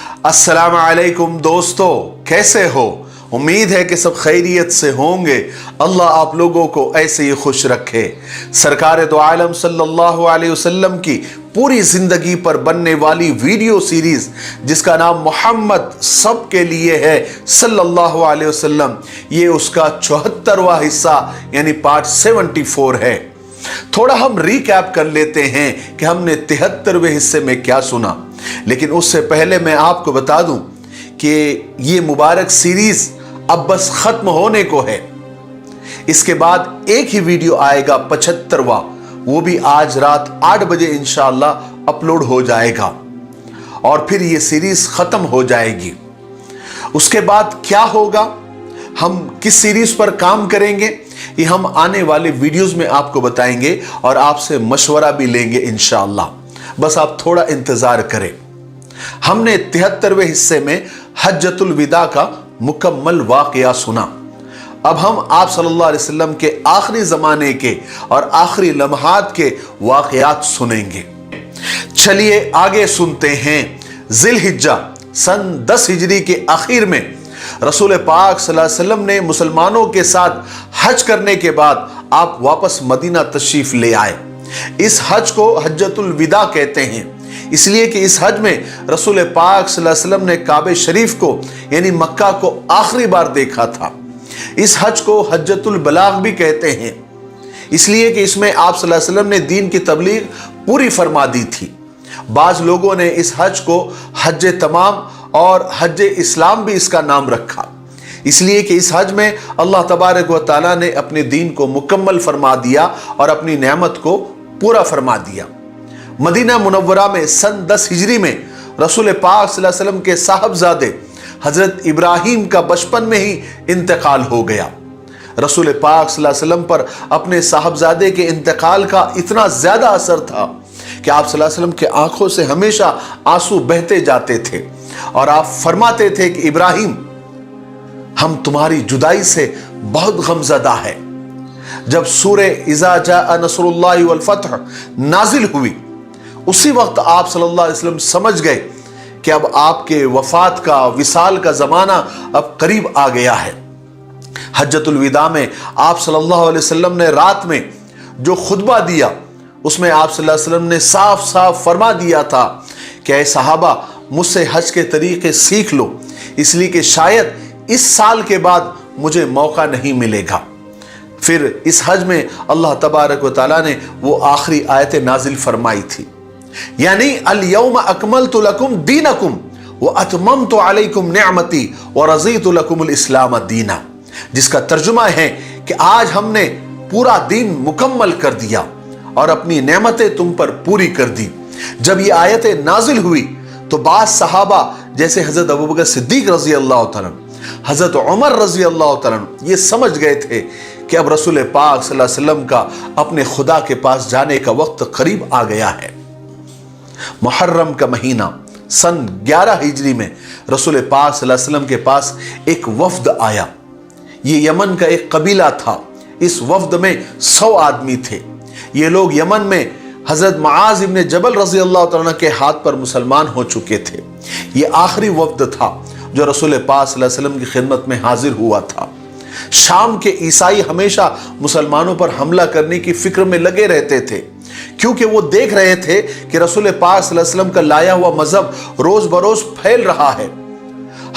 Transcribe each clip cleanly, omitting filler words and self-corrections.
अस्सलाम वालेकुम दोस्तों, कैसे हो? उम्मीद है कि सब खैरियत से होंगे। अल्लाह आप लोगों को ऐसे ही खुश रखे। सरकार दो आलम सल्लल्लाहु अलैहि वसल्लम की पूरी जिंदगी पर बनने वाली वीडियो सीरीज जिसका नाम मोहम्मद सबके लिए है सल्लल्लाहु अलैहि वसल्लम, ये उसका 74वां हिस्सा यानी पार्ट 74 है। थोड़ा हम रिकैप कर लेते हैं कि हमने 73वें हिस्से में क्या सुना, लेकिन उससे पहले मैं आपको बता दूं कि ये मुबारक सीरीज अब बस खत्म होने को है। इसके बाद एक ही वीडियो आएगा 75वां, वो भी आज रात 8 बजे इंशाअल्लाह अपलोड हो जाएगा और फिर ये सीरीज खत्म हो जाएगी। उसके बाद क्या होगा, हम किस सीरीज पर काम करेंगे, ये हम आने वाले वीडियोस में आपको बताएंगे और आपसे मशवरा भी लेंगे इंशाअल्लाह। बस आप थोड़ा इंतजार करें। हमने 73वें हिस्से में हज्जतुल विदा का मुकम्मल वाकया सुना। अब हम आप सल्लल्लाहु अलैहि वसल्लम के आखिरी जमाने के और आखिरी लम्हात के वाकयात सुनेंगे। चलिए आगे सुनते हैं। जिलहिज्जा सन 10 हिजरी के आखिर में रसूल पाक सल्लल्लाहु अलैहि वसल्लम ने मुसलमानों के साथ हज करने के बाद आप वापस मदीना तशरीफ ले आए। इस हज को हज्जतुल विदा कहते हैं, इसलिए कि इस हज में रसूल पाक सल्लल्लाहु अलैहि वसल्लम ने काबे शरीफ को यानी मक्का को आखिरी बार देखा था। इस हज को हज्जतुल बलाग भी कहते हैं, इसलिए कि इसमें आप सल्लल्लाहु अलैहि वसल्लम ने दीन की तबलीग पूरी फरमा दी थी। बाज लोगों ने इस हज को हज तमाम और हज इस्लाम भी इसका नाम रखा, इसलिए कि इस हज में अल्लाह तबारक व तआला ने अपने दीन को मुकम्मल फरमा दिया और अपनी नेमत को पूरा फरमा दिया। मदीना मुनव्वरा में सन 10 हिजरी में रसूल पाक सल्लल्लाहु अलैहि वसल्लम के साहबजादे हजरत इब्राहिम का बचपन में ही इंतकाल हो गया। रसूल पाक सल्लल्लाहु अलैहि वसल्लम पर अपने साहबजादे के इंतकाल का इतना ज्यादा असर था कि आप सल्लल्लाहु अलैहि वसल्लम के आंखों से हमेशा आंसू बहते जाते थे और आप फरमाते थे कि इब्राहिम, हम तुम्हारी जुदाई से बहुत गमज़दा है। जब सूरे इज़ा जाअ नस्रुल्लाहि वल फतह नाजिल हुई, उसी वक्त आप सल्लल्लाहु अलैहि वसल्लम समझ गए कि अब आपके वफात का विसाल का जमाना अब करीब आ गया है। हज्जतुल विदा में आप सल्लल्लाहु अलैहि वसल्लम ने रात में जो खुतबा दिया, उसमें आप सल्लल्लाहु अलैहि वसल्लम ने साफ साफ फरमा दिया था कि ऐ सहाबा, मुझसे हज के तरीके सीख लो, इसलिए कि शायद इस साल के बाद मुझे मौका नहीं मिलेगा। फिर इस हज में अल्लाह तबारक व तआला ने वो आखिरी आयतें नाजिल फरमाई थी, यानी अल यौम अकमलतु लकुम दीनकुम व अतममतु अलैकुम निअमती व रज़ीतु लकुमुल इस्लाम दीना, जिसका तर्जुमा है कि आज हमने पूरा दीन मुकम्मल कर दिया और अपनी नेमतें तुम पर पूरी कर दी। जब ये आयतें नाजिल हुई तो बास सहाबा जैसे हजरत अबू बकर सिद्दीक रजी अल्लाह तआला, हजरत उमर रजी अल्लाह तआला ये समझ गए थे कि अब रसूल पाक सल्लल्लाहु अलैहि वसल्लम का अपने खुदा के पास जाने का वक्त करीब आ गया है। मुहर्रम का महीना सन 11 हिजरी में रसूल पाक सल्लल्लाहु अलैहि वसल्लम के पास एक वफ्द आया। ये यमन का एक कबीला था। इस वफ्द में 100 आदमी थे। ये लोग यमन में हजरत मुआज इब्न जबल रजी अल्लाह तआला के हाथ पर मुसलमान हो चुके थे। ये आखिरी वफ्द था जो रसूल पाक सल्लल्लाहु अलैहि वसल्लम की खिदमत में हाजिर हुआ था। शाम के ईसाई हमेशा मुसलमानों पर हमला करने की फिक्र में लगे रहते थे, क्योंकि वो देख रहे थे कि रसूल पाक सल्लल्लाहु अलैहि वसल्लम का लाया हुआ मजहब रोज बरोज फैल रहा है।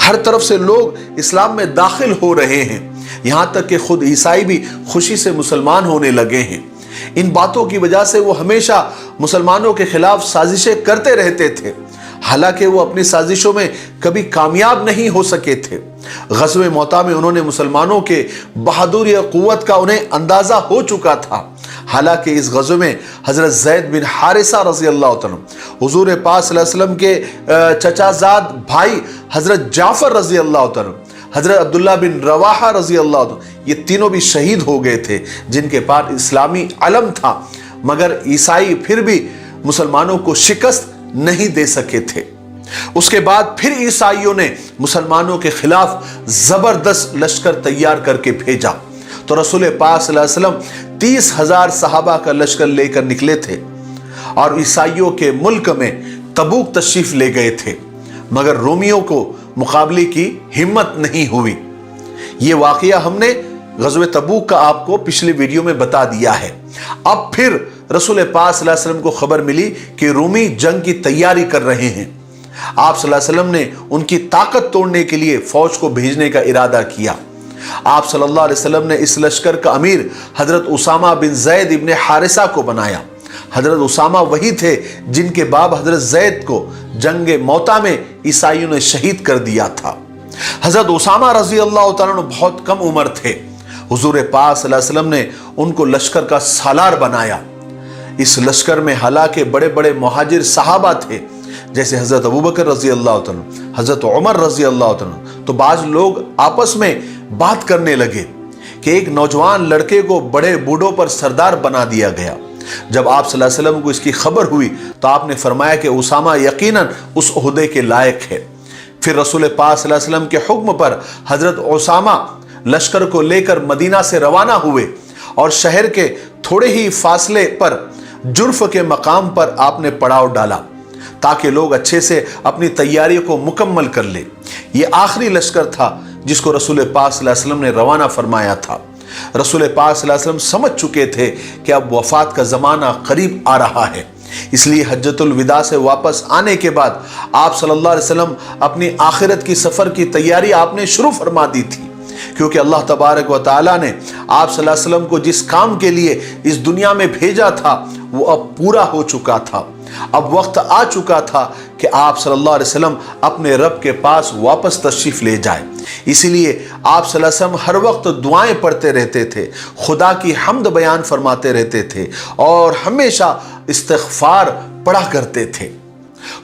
हर तरफ से लोग इस्लाम में दाखिल हो रहे हैं, यहां तक कि खुद ईसाई भी खुशी से मुसलमान होने लगे हैं। इन बातों की वजह से वो हमेशा मुसलमानों के खिलाफ साजिशें करते रहते थे, हालांकि वो अपनी साजिशों में कभी कामयाब नहीं हो सके थे। ग़ज़वे मोता में उन्होंने मुसलमानों के बहादुरी और क़ुव्वत का उन्हें अंदाज़ा हो चुका था। हालांकि इस ग़ज़वे में हज़रत ज़ैद बिन हारिसा रज़ी अल्लाह तआला, हुज़ूर पाक सल्लल्लाहु अलैहि वसल्लम के चचाज़ाद भाई हज़रत जाफ़र रज़ी अल्लाह तआला, हज़रत अब्दुल्ला बिन रवाहा रज़ी अल्लाह तआला, ये तीनों भी शहीद हो गए थे, जिनके पास इस्लामी अलम था, मगर ईसाई फिर भी मुसलमानों को शिकस्त नहीं दे सके थे। उसके बाद फिर ईसाइयों ने मुसलमानों के खिलाफ जबरदस्त लश्कर तैयार करके भेजा, तो रसूल पाक सल्लल्लाहु अलैहि वसल्लम 30,000 सहाबा का लश्कर लेकर निकले थे और ईसाइयों के मुल्क में तबूक तशरीफ ले गए थे। मगर रोमियों को मुकाबले की हिम्मत नहीं हुई। ये वाकया हमने ग़ज़वे तबूक का आपको पिछले वीडियो में बता दिया है। अब फिर रसूल पाक सल्लल्लाहु अलैहि वसल्लम को खबर मिली कि रूमी जंग की तैयारी कर रहे हैं। आप सल्लल्लाहु अलैहि वसल्लम ने उनकी ताकत तोड़ने के लिए फौज को भेजने का इरादा किया। आप सल्लल्लाहु अलैहि वसल्लम ने इस लश्कर का अमीर हजरत उसामा बिन ज़ैद इब्न हारिसा को बनाया। हजरत उसामा वही थे जिनके बाप हजरत ज़ैद को जंग मौता में ईसाइयों ने शहीद कर दिया था। हजरत उसामा रजी अल्लाह तआला अन्हु बहुत कम उम्र थे। हुजूर पाक सल्लल्लाहु अलैहि वसल्लम ने उनको लश्कर का सालार बनाया। इस लश्कर में हालांकि बड़े बड़े मुहाजिर सहाबा थे, जैसे हजरत अबू बकर रजी अल्लाह तआला अन्हु, हजरत उमर रजी अल्लाह तआला अन्हु। तो बाज लोग आपस में बात करने लगे कि एक नौजवान लड़के को बड़े बूढ़ों पर सरदार बना दिया गया। जब आप सल्लल्लाहु अलैहि वसल्लम को इसकी खबर हुई तो आपने फरमाया कि उसामा यकीनन उस ओहदे के लायक है। फिर रसूल पाक सल्लल्लाहु अलैहि वसल्लम के हुक्म पर हजरत उसामा लश्कर को लेकर मदीना से रवाना हुए और शहर के थोड़े ही फासले पर जुर्फ के मकाम पर आपने पड़ाव डाला ताकि लोग अच्छे से अपनी तैयारी को मुकम्मल कर ले। ये आखिरी लश्कर था जिसको रसूल पाक सल्लल्लाहु अलैहि वसल्लम ने रवाना फरमाया था। रसूल पाक सल्लल्लाहु अलैहि वसल्लम समझ चुके थे कि अब वफात का ज़माना करीब आ रहा है, इसलिए हज्जतुल विदा से वापस आने के बाद आप सल्लल्लाहु अलैहि वसल्लम अपनी आखिरत की सफ़र की तैयारी आपने शुरू फरमा दी थी, क्योंकि अल्लाह तबारक व तआला ने आप सल्लल्लाहु अलैहि वसल्लम को जिस काम के लिए इस दुनिया में भेजा था वो अब पूरा हो चुका था। अब वक्त आ चुका था कि आप सल्लल्लाहु अलैहि वसल्लम अपने रब के पास वापस तशरीफ़ ले जाए। इसीलिए आप सल्लल्लाहु अलैहि वसल्लम हर वक्त दुआएं पढ़ते रहते थे, खुदा की हम्द बयान फरमाते रहते थे और हमेशा इस्तिग़फ़ार पढ़ा करते थे।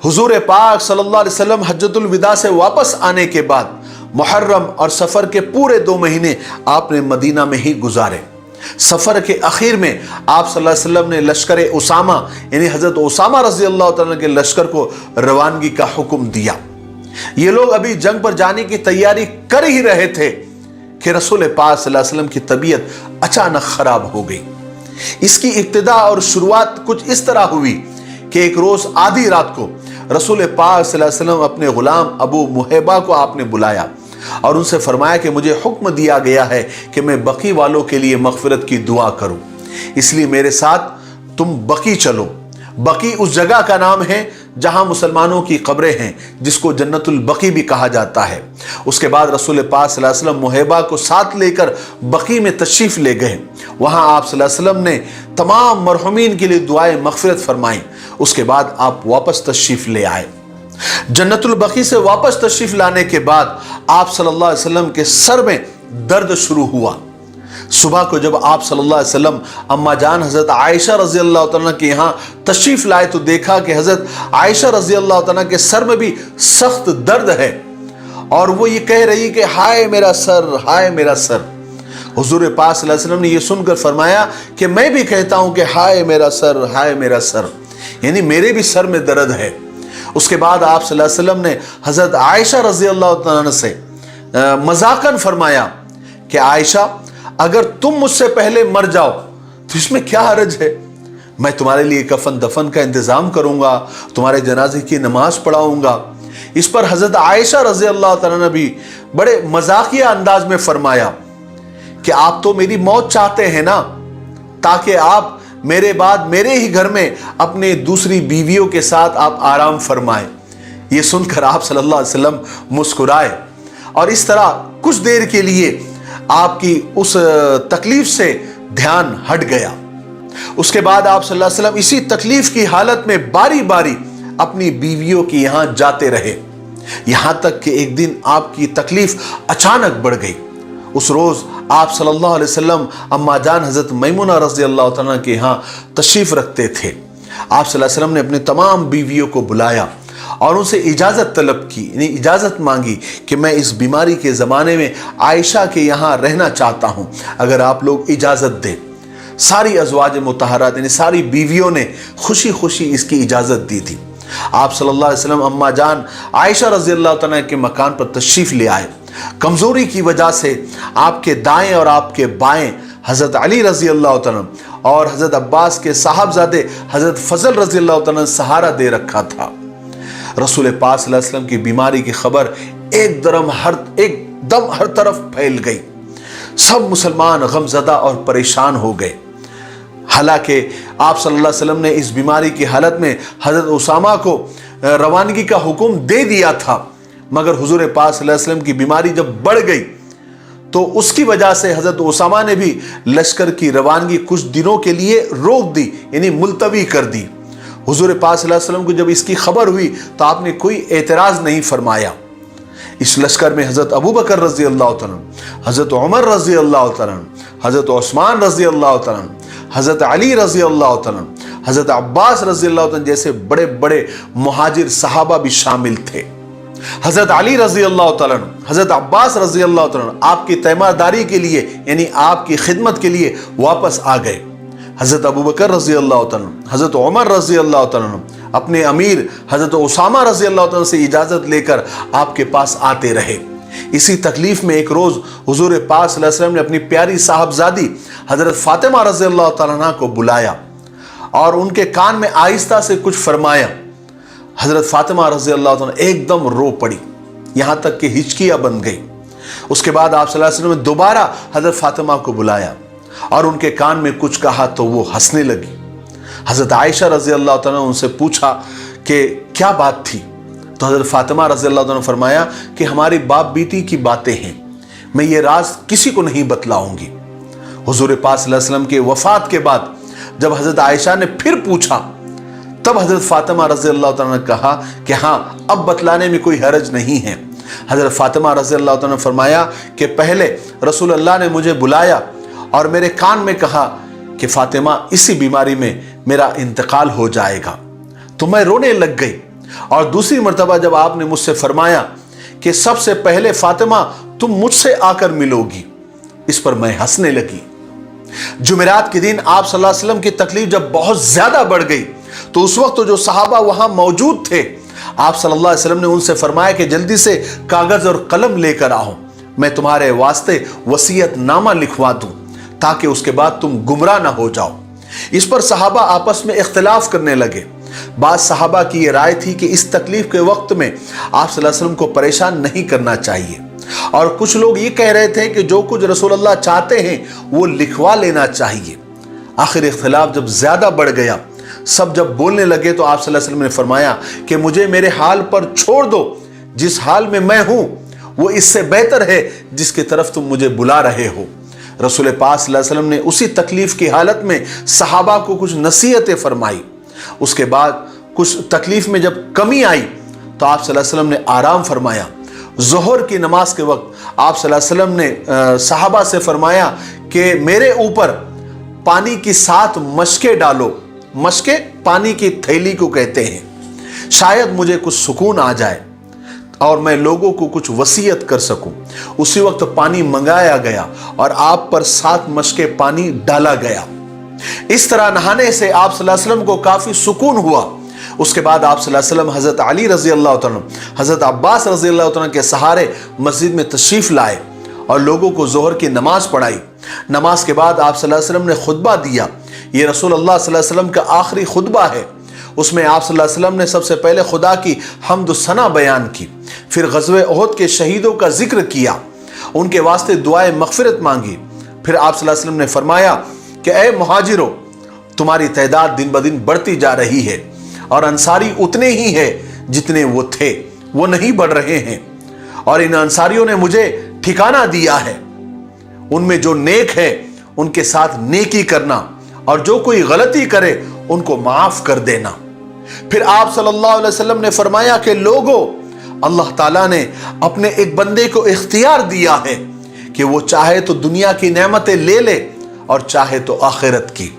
हुजूर पाक सल्लल्लाहु अलैहि वसल्लम हज्जतुल विदा से वापस आने के बाद मुहर्रम और सफ़र के पूरे 2 महीने आपने मदीना में ही गुजारे। सफ़र के आखिर में आप सल्लल्लाहु अलैहि वसल्लम ने लश्कर उसामा यानी हज़रत उसामा रज़ी अल्लाह तआला के लश्कर को रवानगी का हुक्म दिया। ये लोग अभी जंग पर जाने की तैयारी कर ही रहे थे कि रसूल पाक सल्लल्लाहु अलैहि वसल्लम की तबीयत अचानक ख़राब हो गई। इसकी इब्तिदा और शुरुआत कुछ इस तरह हुई कि एक रोज़ आधी रात को रसूल पाक सल्लल्लाहु अलैहि वसल्लम अपने ग़ुलाम अबू मुहैबा को आपने बुलाया और उनसे फरमाया कि मुझे हुक्म दिया गया है कि मैं बकी वालों के लिए मग़फ़िरत की दुआ करूं, इसलिए मेरे साथ तुम बकी चलो। बकी उस जगह का नाम है जहां मुसलमानों की कब्रें हैं, जिसको जन्नतुल बकी भी कहा जाता है। उसके बाद रसूल पाक सल्लल्लाहु अलैहि वसल्लम मुहैबा को साथ लेकर बकी में तशरीफ़ ले गए। वहां आप सल्लल्लाहु अलैहि वसल्लम ने तमाम मरहुमीन के लिए दुआएं मग़फ़िरत फरमाई। उसके बाद आप वापस तशरीफ़ ले आए। जन्नतुल बकी से वापस तशरीफ़ लाने के बाद आप सल्लल्लाहु अलैहि वसल्लम के सर में दर्द शुरू हुआ। सुबह को जब आप सल्लल्लाहु अलैहि वसल्लम अम्मा जान हज़रत आयशा रज़ी अल्लाह तआला के यहाँ तशरीफ़ लाए तो देखा कि हज़रत आयशा रज़ी अल्लाह तआला के सर में भी सख्त दर्द है और वो ये कह रही कि हाय मेरा सर, हाय मेरा सर। हुज़ूर पाक सल्लल्लाहु अलैहि वसल्लम ने ये सुनकर फरमाया कि मैं भी कहता हूँ कि हाय मेरा सर, हाय मेरा सर, यानी मेरे भी सर में दर्द है। उसके बाद आप सल्लल्लाहु अलैहि वसल्लम ने हज़रत आयशा रज़ी अल्लाह तआला से मजाकन फरमाया कि आयशा, अगर तुम मुझसे पहले मर जाओ तो इसमें क्या हर्ज है, मैं तुम्हारे लिए कफन दफन का इंतज़ाम करूँगा, तुम्हारे जनाजे की नमाज पढ़ाऊँगा। इस पर हज़रत आयशा रज़ी अल्लाह तआला ने भी बड़े मजाकिया अंदाज में फरमाया कि आप तो मेरी मौत चाहते हैं ना, ताकि आप मेरे बाद मेरे ही घर में अपने दूसरी बीवियों के साथ आप आराम फरमाएं। ये सुनकर आप सल्लल्लाहु अलैहि वसल्लम मुस्कुराए और इस तरह कुछ देर के लिए आपकी उस तकलीफ से ध्यान हट गया। उसके बाद आप सल्लल्लाहु अलैहि वसल्लम इसी तकलीफ की हालत में बारी बारी अपनी बीवियों के यहाँ जाते रहे, यहाँ तक कि एक दिन आपकी तकलीफ अचानक बढ़ गई। उस रोज़ आप सल्लल्लाहु अलैहि वसल्लम अम्मा जान हज़रत मैमुना रज़ी अल्लाह तआला के यहाँ तशरीफ़ रखते थे। आप सल्लल्लाहु अलैहि वसल्लम ने अपने तमाम बीवियों को बुलाया और उनसे इजाज़त तलब की, यानी इजाज़त मांगी कि मैं इस बीमारी के ज़माने में आयशा के यहाँ रहना चाहता हूँ, अगर आप लोग इजाज़त दें। सारी अज़वाज मुतहरात यानी सारी बीवियों ने खुशी खुशी इसकी इजाज़त दी थी। आप सल्लल्लाहु अलैहि वसल्लम अम्मा जान आयशा रज़ी अल्लाह तआला के मकान पर तशरीफ़ ले आए। कमज़ोरी की वजह से आपके दाएं और आपके बाएं हज़रत अली रज़ी अल्लाह तआला और हज़रत अब्बास के साहबजादे हज़रत फ़ज़ल रज़ी अल्लाह तआला ने सहारा दे रखा था। रसूल पाक सल्लल्लाहु अलैहि वसल्लम की बीमारी की खबर एकदम हर तरफ फैल गई। सब मुसलमान गमज़दा और परेशान हो गए। हालांकि आप सल्लल्लाहु अलैहि वसल्लम ने इस बीमारी की हालत में हज़रत उसामा को रवानगी का हुक्म दे दिया था, मगर हुजूर पाक सल्लल्लाहु अलैहि वसल्लम की बीमारी जब बढ़ गई तो उसकी वजह से हज़रत उसामा ने भी लश्कर की रवानगी कुछ दिनों के लिए रोक दी, यानी मुलतवी कर दी। हुजूर पाक सल्लल्लाहु अलैहि वसल्लम को जब इसकी खबर हुई तो आपने कोई एतराज़ नहीं फरमाया। इस लश्कर में हज़रत अबू बकर रज़ी अल्लाह तआला अन्हु, हज़रत उमर रज़ी अल्लाह तआला अन्हु, हज़रत उस्मान रज़ी अल्लाह तआला अन्हु, हज़रत अली रज़ी अल्लाह तआला अन्हु, हज़रत अब्बास रज़ी अल्लाह तआला अन्हु जैसे बड़े बड़े मुहाजिर सहाबा भी शामिल थे। हज़रत अली रज़ी अल्लाह तआला अन्हु, हज़रत अब्बास रज़ी अल्लाह तआला अन्हु आपकी तैमारदारी के लिए यानी आपकी खिदमत के लिए वापस आ गए। हज़रत अबू बकर रज़ी अल्लाह तआला अन्हु, हज़रत उमर रज़ी अल्लाह तआला अन्हु अपने अमीर हज़रत उसामा रज़ी अल्लाह तआला से इजाज़त लेकर आपके पास आते रहे। इसी तकलीफ में एक रोज़ हुजूर पाक सल्लल्लाहु अलैहि वसल्लम ने अपनी प्यारी साहबजादी हज़रत फ़ातिमा रज़ी अल्लाह तआला अन्हा को बुलाया और उनके कान में आहिस्ता से कुछ फरमाया। हज़रत फ़ातिमा रज़ी अल्लाह तआला एकदम रो पड़ी, यहाँ तक कि हिचकियाँ बन गई। उसके बाद आप सल्लल्लाहु अलैहि वसल्लम ने दोबारा हज़रत फ़ातिमा को बुलाया और उनके कान में कुछ कहा तो वो हंसने लगी। हज़रत आयशा रज़ी अल्लाह तआला उनसे पूछा कि क्या बात थी, तो हज़रत फ़ातिमा रज़ी अल्लाह तआला ने फरमाया कि हमारी बाप बीती की बातें हैं, मैं ये राज किसी को नहीं बतलाऊंगी। हुजूर पाक सल्लल्लाहु अलैहि वसल्लम के वफ़ात के बाद जब हज़रत आयशा ने फिर पूछा तब हज़रत फ़ातिमा रज़ी अल्लाह तआला ने कहा कि हाँ, अब बतलाने में कोई हरज नहीं है। हज़रत फ़ातिमा रज़ी अल्लाह तआला ने फरमाया कि पहले रसूल अल्लाह ने मुझे बुलाया और मेरे कान में कहा कि फ़ातिमा इसी बीमारी में मेरा इंतकाल हो जाएगा, तो मैं रोने लग गई। और दूसरी मर्तबा जब आपने मुझसे फरमाया कि सबसे पहले फ़ातिमा तुम मुझसे आकर मिलोगी, इस पर मैं हंसने लगी। जुमेरात के दिन आप सल्लल्लाहु अलैहि वसल्लम की तकलीफ जब बहुत ज्यादा बढ़ गई तो उस वक्त जो सहाबा वहां मौजूद थे, आप सल्लल्लाहु अलैहि वसल्लम ने उनसे फरमाया कि जल्दी से कागज और कलम लेकर आओ, मैं तुम्हारे वास्ते वसीयत नामा लिखवा दूं ताकि उसके बाद तुम गुमराह ना हो जाओ। इस पर सहाबा आपस में इख्तिलाफ करने लगे। बाद सहाबा की ये राय थी कि इस तकलीफ के वक्त में आप सल्लल्लाहु अलैहि वसल्लम को परेशान नहीं करना चाहिए, और कुछ लोग ये कह रहे थे कि जो कुछ रसूलुल्लाह चाहते हैं वो लिखवा लेना चाहिए। आखिर इख्तिलाफ जब ज्यादा बढ़ गया, सब जब बोलने लगे तो आप सल्लल्लाहु अलैहि वसल्लम ने फरमाया कि मुझे मेरे हाल पर छोड़ दो, जिस हाल में मैं हूं वो इससे बेहतर है जिसकी तरफ तुम मुझे बुला रहे हो। रसूल पाक सल्लल्लाहु अलैहि वसल्लम ने उसी तकलीफ की हालत में सहाबा को कुछ नसीहतें फरमाई। उसके बाद कुछ तकलीफ में जब कमी आई तो आप सल्लल्लाहु अलैहि वसल्लम ने आराम फरमाया। ज़ोहर की नमाज के वक्त आप सल्लल्लाहु अलैहि वसल्लम ने सहाबा से फरमाया कि मेरे ऊपर पानी की 7 मशकें डालो। मशकें पानी की थैली को कहते हैं, शायद मुझे कुछ सुकून आ जाए और मैं लोगों को कुछ वसीयत कर सकूं। उसी वक्त पानी मंगाया गया और आप पर 7 मशकें पानी डाला गया। इस तरह नहाने से आप सल्लल्लाहु अलैहि वसल्लम को काफी सुकून हुआ। उसके बाद आप सल्लल्लाहु अलैहि वसल्लम हज़रत अली रज़ी अल्लाह तआला, हज़रत अब्बास रज़ी अल्लाह तआला के सहारे मस्जिद में तशरीफ़ लाए और लोगों को ज़ोहर की नमाज पढ़ाई। नमाज के बाद आप सल्लल्लाहु अलैहि वसल्लम ने खुतबा दिया। ये रसूल अल्लाह सल्लल्लाहु अलैहि वसल्लम का आखिरी खुतबा है। उसमें आप सल्लल्लाहु अलैहि वसल्लम ने सबसे पहले खुदा की हम्द सना बयान की, फिर ग़ज़वे उहद के शहीदों का जिक्र किया, उनके वास्ते दुआए मग़फ़िरत मांगी। फिर आप सल्लल्लाहु अलैहि वसल्लम ने फरमाया कि ए मुहाजिरों, तुम्हारी तादाद दिन ब दिन बढ़ती जा रही है और अंसारी उतने ही है जितने वो थे, वो नहीं बढ़ रहे हैं। और इन अंसारियों ने मुझे ठिकाना दिया है, उनमें जो नेक है उनके साथ नेकी करना और जो कोई गलती करे उनको माफ कर देना। फिर आप सल्लल्लाहु अलैहि वसल्लम ने फरमाया कि लोगों, अल्लाह ताला ने अपने एक बंदे को इख्तियार दिया है कि वो चाहे तो दुनिया की नेमतें ले ले और चाहे तो आखिरत की,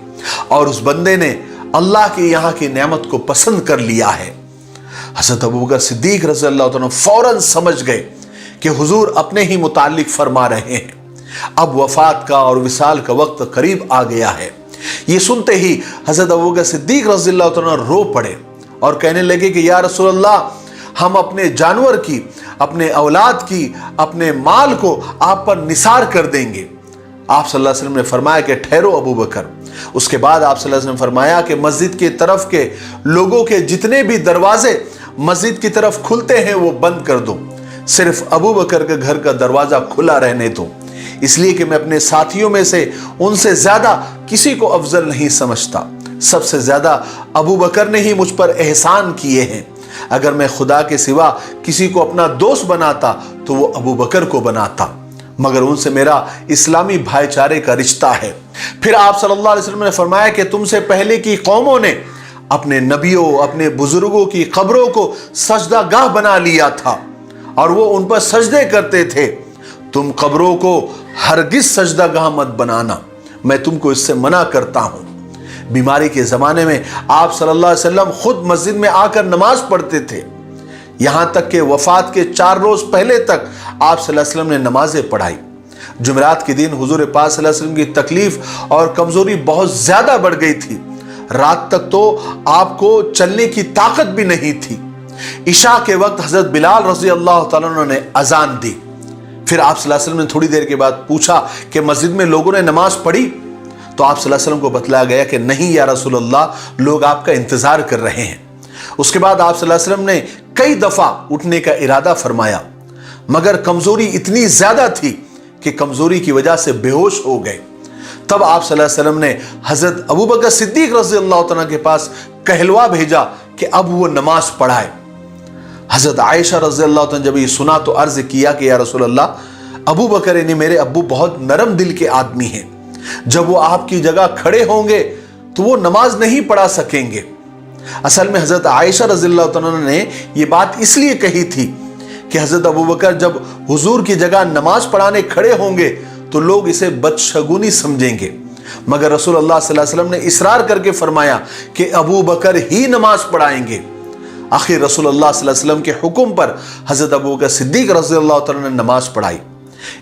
और उस बंदे ने अल्लाह के यहाँ की नेमत को पसंद कर लिया है। हज़रत अबू बकर सिद्दीक रज़ी अल्लाह तआला फौरन समझ गए कि हुजूर अपने ही मुतालिक फरमा रहे हैं, अब वफात का और विसाल का वक्त करीब आ गया है। ये सुनते ही हज़रत अबू बकर सिद्दीक रज़ी अल्लाह तआला रो पड़े और कहने लगे कि या रसूल अल्लाह, हम अपने जानवर की, अपने औलाद की, अपने माल को आप पर निसार कर देंगे। आप सल्लल्लाहु अलैहि वसल्लम ने फरमाया कि ठहरो अबू बकर। उसके बाद आप सल्लल्लाहु अलैहि वसल्लम ने फरमाया कि मस्जिद की तरफ के लोगों के जितने भी दरवाजे मस्जिद की तरफ खुलते हैं वो बंद कर दो, सिर्फ अबू बकर के घर का दरवाजा खुला रहने दो, इसलिए कि मैं अपने साथियों में से उनसे ज्यादा किसी को अफजल नहीं समझता। सबसे ज्यादा अबू बकर ने ही मुझ पर एहसान किए हैं। अगर मैं खुदा के सिवा किसी को अपना दोस्त बनाता तो वो अबू बकर को बनाता, मगर उनसे मेरा इस्लामी भाईचारे का रिश्ता है। फिर आप सल्लल्लाहु अलैहि वसल्लम ने फरमाया कि तुमसे पहले की कौमों ने अपने नबियों, अपने बुजुर्गों की कब्रों को सजदा गाह बना लिया था और वो उन पर सजदे करते थे। तुम कब्रों को हरगिज सजदा गाह मत बनाना, मैं तुमको इससे मना करता हूं। बीमारी के जमाने में आप सल्लल्लाहु अलैहि वसल्लम खुद मस्जिद में आकर नमाज पढ़ते थे। यहां तक कि वफात के 4 रोज पहले तक आप सल्लल्लाहु अलैहि वसल्लम ने नमाजें पढ़ाई। जुमेरात के दिन हुजूर पाक सल्लल्लाहु अलैहि वसल्लम की तकलीफ और कमजोरी बहुत ज्यादा बढ़ गई थी। रात तक तो आपको चलने की ताकत भी नहीं थी। इशा के वक्त हजरत बिलाल रजी अल्लाह तआला अन्हु ने अजान दी। फिर आप सल्लल्लाहु अलैहि वसल्लम ने थोड़ी देर के बाद पूछा कि मस्जिद में लोगों ने नमाज पढ़ी? तो आप सल्लल्लाहु अलैहि वसल्लम को बतलाया गया कि नहीं या रसूल अल्लाह, लोग आपका इंतजार कर रहे हैं। उसके बाद आप सल्लल्लाहु अलैहि वसल्लम ने कई दफा उठने का इरादा फरमाया, मगर कमजोरी इतनी ज्यादा थी कि कमजोरी की वजह से बेहोश हो गए। तब आप सल्लल्लाहु अलैहि वसल्लम ने हजरत अबू बकर सिद्दीक रज़ी अल्लाह तआला के पास कहलवा भेजा कि अब वो नमाज पढ़ाए। हजरत आयशा रज़ी अल्लाह तआला जब ये सुना तो अर्ज किया कि या रसूल अल्लाह, अबू बकर यानी मेरे अब्बू बहुत नरम दिल के आदमी हैं, जब वो आपकी जगह खड़े होंगे तो वो नमाज नहीं पढ़ा सकेंगे। असल में हजरत आयशा रज़ी अल्लाह तआला ने ये बात इसलिए कही थी कि हजरत अबू बकर जब हुजूर की जगह नमाज पढ़ाने खड़े होंगे तो लोग इसे बदशगुनी समझेंगे, मगर रसूल अल्लाह सल्लल्लाहु अलैहि वसल्लम ने इसरार करके फरमाया कि अबू बकर ही नमाज पढ़ाएंगे। आखिर रसूल अल्लाह सल्लल्लाहु अलैहि वसल्लम के हुक्म पर हजरत अबू बकर सिद्दीक रज़ी अल्लाह तआला ने नमाज पढ़ाई।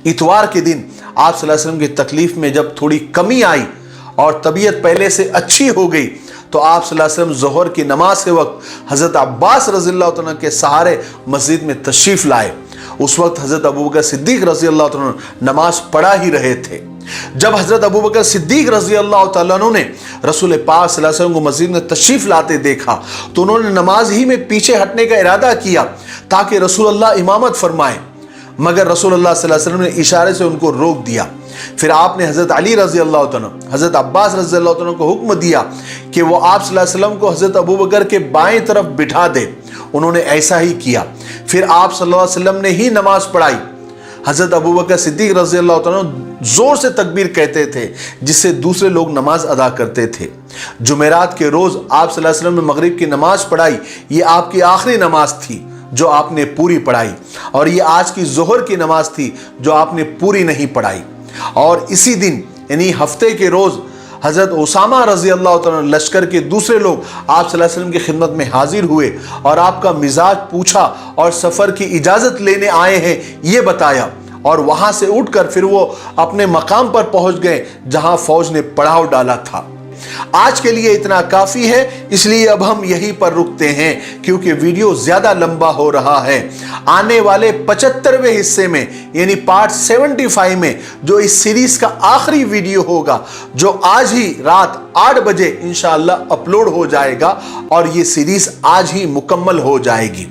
इतवार के दिन आप सल्लल्लाहु अलैहि वसल्लम की तकलीफ में जब थोड़ी कमी आई और तबीयत पहले से अच्छी हो गई तो आप सल्लल्लाहु अलैहि वसल्लम ज़ोहर की नमाज के वक्त हजरत अब्बास रज़ी अल्लाह तआला के सहारे मस्जिद में तशरीफ लाए। उस वक्त हजरत अबू बकर सिद्दीक रज़ी अल्लाह तआला नमाज पढ़ा ही रहे थे। जब हजरत अबू बकर सिद्दीक रज़ी अल्लाह तआला ने रसूल पाक सल्लल्लाहु अलैहि वसल्लम को मस्जिद में तशरीफ लाते देखा तो उन्होंने नमाज ही में पीछे हटने का इरादा किया ताकि रसूल अल्लाह इमामत फरमाए, मगर रसूल अल्लाह सल्लल्लाहु अलैहि वसल्लम ने इशारे से उनको रोक दिया। फिर आपने हजरत अली रज़ी अल्लाह तआला, हजरत अब्बास रज़ी अल्लाह तआला को हुक्म दिया कि वो आप सल्लल्लाहु अलैहि वसल्लम को हजरत अबू बकर के बाएं तरफ बिठा दे। उन्होंने ऐसा ही किया। फिर आप सल्लल्लाहु अलैहि वसल्लम ने ही नमाज पढ़ाई। हजरत अबू बकर सिद्दीक रज़ी अल्लाह तआला जोर से तकबीर कहते थे जिससे दूसरे लोग नमाज अदा करते थे। जुमेरात के रोज आप सल्लल्लाहु अलैहि वसल्लम ने मगरिब की नमाज पढ़ाई। ये आपकी आखिरी नमाज थी जो आपने पूरी पढ़ाई, और ये आज की जोहर की नमाज थी जो आपने पूरी नहीं पढ़ाई। और इसी दिन यानी हफ्ते के रोज हजरत उसामा रजी अल्लाह तआला लश्कर के दूसरे लोग आप सल्लल्लाहु अलैहि वसल्लम की खिदमत में हाजिर हुए और आपका मिजाज पूछा और सफर की इजाजत लेने आए हैं ये बताया, और वहां से उठकर फिर वो अपने मकाम पर पहुंच गए जहां फौज ने पड़ाव डाला था। आज के लिए इतना काफी है, इसलिए अब हम यहीं पर रुकते हैं क्योंकि वीडियो ज्यादा लंबा हो रहा है। आने वाले 75वें हिस्से में यानी पार्ट 75 में जो इस सीरीज का आखिरी वीडियो होगा, जो आज ही रात 8 बजे इंशाअल्लाह अपलोड हो जाएगा और ये सीरीज आज ही मुकम्मल हो जाएगी।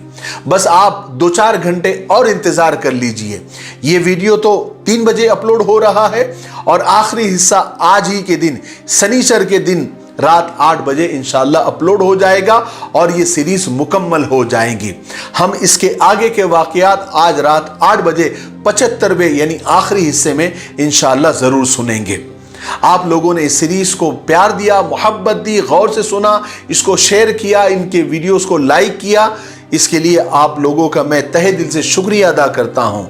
बस आप 2-4 घंटे और इंतजार कर लीजिए। ये वीडियो तो 3 बजे अपलोड हो रहा है और आखिरी हिस्सा आज ही के दिन शनिचर के दिन रात 8 बजे इंशाअल्लाह अपलोड हो जाएगा और ये सीरीज मुकम्मल हो जाएगी। हम इसके आगे के वाकयात आज रात 8 बजे 75वें यानी आखिरी हिस्से में इंशाअल्लाह जरूर सुनेंगे। आप लोगों ने इस सीरीज को प्यार दिया, मोहब्बत दी, गौर से सुना, इसको शेयर किया, इनके वीडियोस को लाइक किया, इसके लिए आप लोगों का मैं तहे दिल से शुक्रिया अदा करता हूं।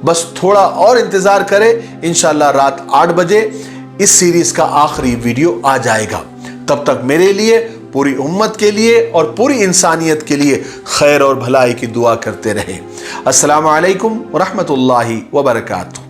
बस थोड़ा और इंतजार करें, इंशाअल्लाह रात 8 बजे इस सीरीज का आखिरी वीडियो आ जाएगा। तब तक मेरे लिए, पूरी उम्मत के लिए और पूरी इंसानियत के लिए खैर और भलाई की दुआ करते रहे। अस्सलामु अलैकुम व रहमतुल्लाहि व बरकातुहू।